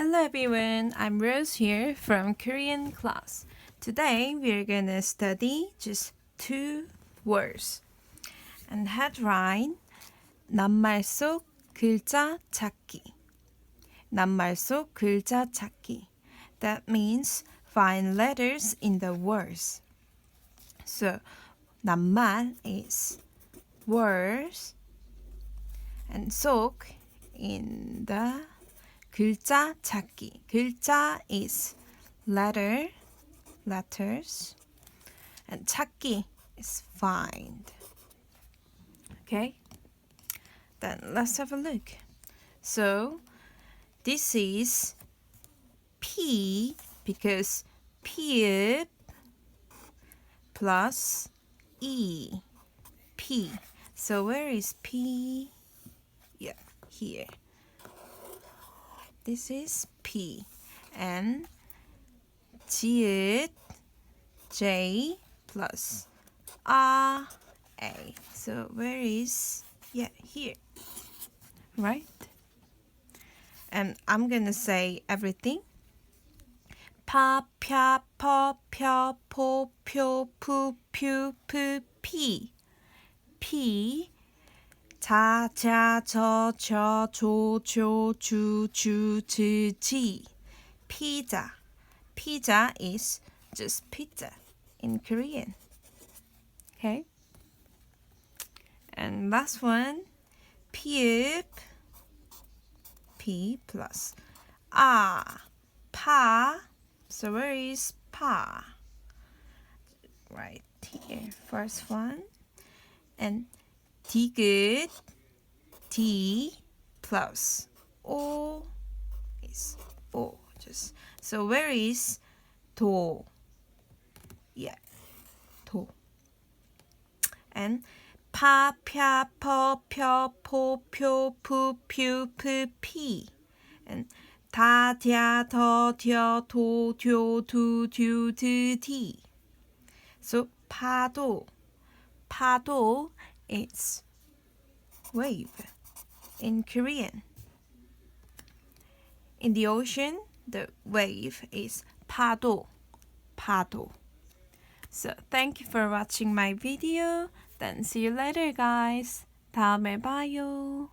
Hello everyone, I'm Rose here from Korean class. Today we're gonna study just 2 words. And headline, 낱말 속 글자 찾기. 낱말 속 글자 찾기. That means find letters in the words. So, 낱말 is words and 속 in the 글자 찾기. 글자 is letters, and 찾기 is find. Okay? Then let's have a look. So, this is P because P plus E. P. So where is P? Yeah, here. This is P. And J plus A. So where is, yeah, here. Right? And I'm gonna say everything. 파, 펴, 퍼, 펴, 포, 표, 푸, 퓨, 프, 피. P. 자, 자, 저, 저, 조, 조, 주, 주, 즈, 지. Pizza. Pizza is just pizza in Korean. Okay? And last one. P plus pa. So where is pa? Right here. First one. And 디귿 D plus O is O. Just so where is 도? Yeah, 도. And 파, 펴, 퍼, 펴, 포, 표, 푸, 퓨, 프, 피. And 다, 랴, 더, 뎌, 도, 듀, 두, 듀, 드, 디. So 파도 is wave in Korean. In the ocean, the wave is 파도. So thank you for watching my video. Then see you later, guys. 다음에 봐요.